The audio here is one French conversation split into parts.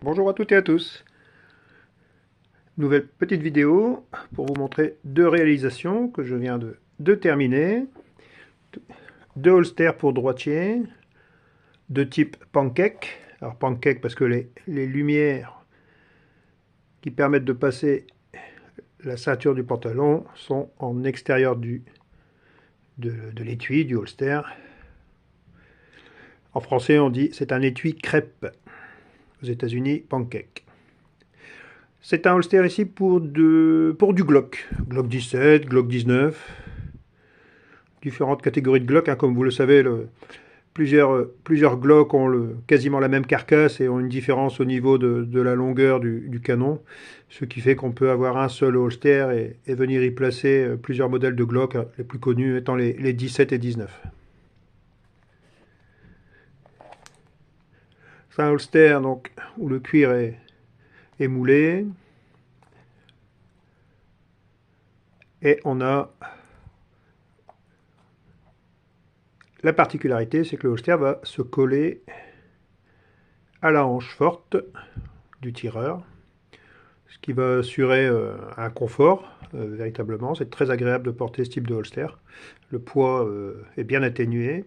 Bonjour à toutes et à tous. Nouvelle petite vidéo pour vous montrer deux réalisations que je viens de terminer. Deux holsters pour droitier de type pancake. Alors pancake parce que les lumières qui permettent de passer la ceinture du pantalon sont en extérieur de l'étui, du holster. En français on dit c'est un étui crêpe. Aux États-Unis, pancake. C'est un holster ici pour du Glock. Glock 17, Glock 19. Différentes catégories de Glock, hein, comme vous le savez, plusieurs Glock ont quasiment la même carcasse et ont une différence au niveau de la longueur du canon, ce qui fait qu'on peut avoir un seul holster et venir y placer plusieurs modèles de Glock, les plus connus étant les 17 et 19. C'est un holster donc, où le cuir est moulé et on a la particularité, c'est que le holster va se coller à la hanche forte du tireur, ce qui va assurer un confort, véritablement. C'est très agréable de porter ce type de holster. Le poids est bien atténué.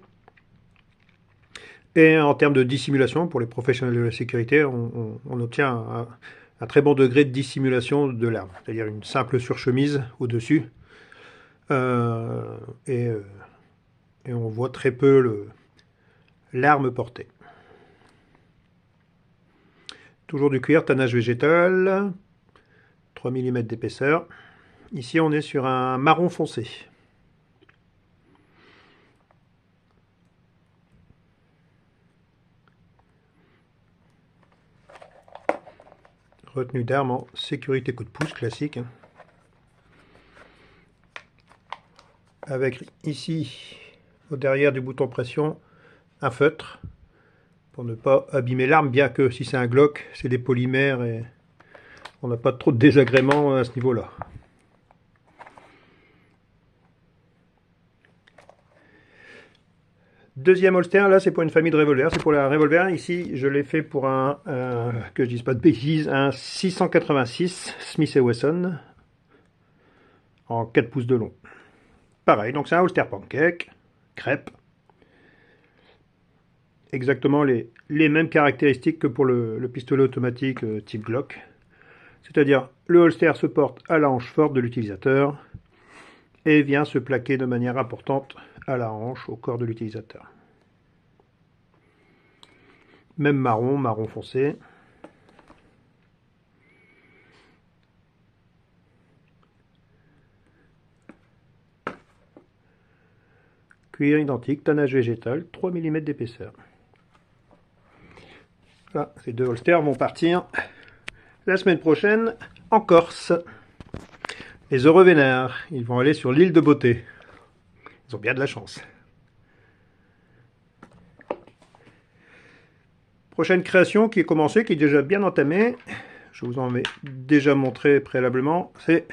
Et en termes de dissimulation, pour les professionnels de la sécurité, on obtient un très bon degré de dissimulation de l'arme, c'est-à-dire une simple surchemise au-dessus. Euh, et, euh, et on voit très peu l'arme portée. Toujours du cuir, tannage végétal, 3 mm d'épaisseur. Ici, on est sur un marron foncé. Retenue d'arme en sécurité coup de pouce, classique. Avec ici, au derrière du bouton pression, un feutre pour ne pas abîmer l'arme, bien que si c'est un Glock, c'est des polymères et on n'a pas trop de désagréments à ce niveau-là. Deuxième holster, là c'est pour une famille de revolvers, c'est pour la revolver. Ici je l'ai fait pour que je dise pas de bêtises, un 686 Smith & Wesson en 4 pouces de long. Pareil, donc c'est un holster pancake, crêpe. Exactement les mêmes caractéristiques que pour le pistolet automatique type Glock. C'est-à-dire le holster se porte à la hanche forte de l'utilisateur et vient se plaquer de manière importante à la hanche, au corps de l'utilisateur. Même marron foncé. Cuir identique, tannage végétal, 3 mm d'épaisseur. Voilà, ces deux holsters vont partir la semaine prochaine en Corse. Les heureux vénères, ils vont aller sur l'île de Beauté. Ils ont bien de la chance. Prochaine création qui est commencée, qui est déjà bien entamée, je vous en ai déjà montré préalablement, c'est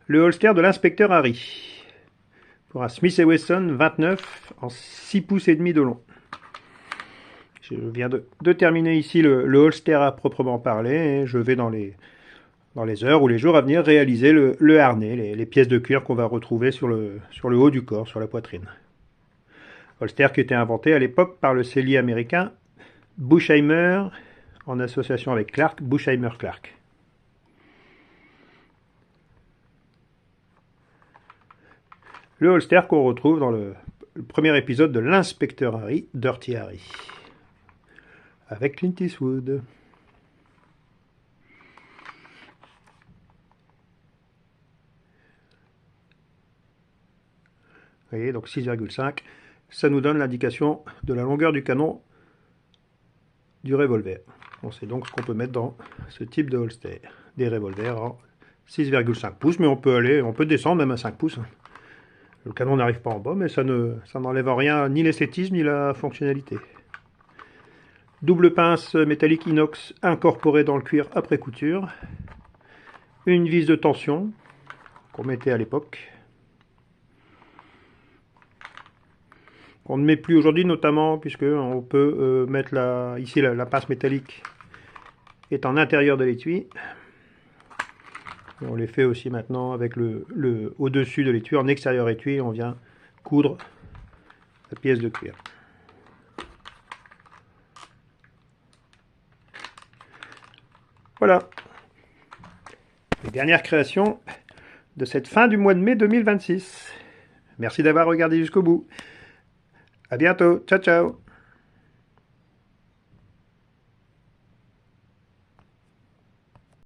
le holster de l'inspecteur Harry. Pour un Smith & Wesson 29 en 6 pouces et demi de long. Je viens de terminer ici le holster à proprement parler et je vais dans les heures ou les jours à venir réaliser le harnais, les pièces de cuir qu'on va retrouver sur le haut du corps, sur la poitrine. Holster qui était inventé à l'époque par le sellier américain Bushheimer en association avec Clark, Bushheimer Clark. Le holster qu'on retrouve dans le premier épisode de l'inspecteur Harry, Dirty Harry, avec Clint Eastwood. Vous voyez, donc 6,5, ça nous donne l'indication de la longueur du canon du revolver. On sait donc ce qu'on peut mettre dans ce type de holster. Des revolvers en 6,5 pouces, mais on peut descendre même à 5 pouces. Le canon n'arrive pas en bas, mais ça n'enlève en rien ni l'esthétisme ni la fonctionnalité. Double pince métallique inox incorporée dans le cuir après couture. Une vis de tension qu'on mettait à l'époque. On ne met plus aujourd'hui, notamment puisque on peut mettre ici la pince métallique est en intérieur de l'étui. Et on les fait aussi maintenant avec le au-dessus de l'étui, en extérieur étui, on vient coudre la pièce de cuir. Voilà. Les dernières créations de cette fin du mois de mai 2026. Merci d'avoir regardé jusqu'au bout. À bientôt. Ciao, ciao.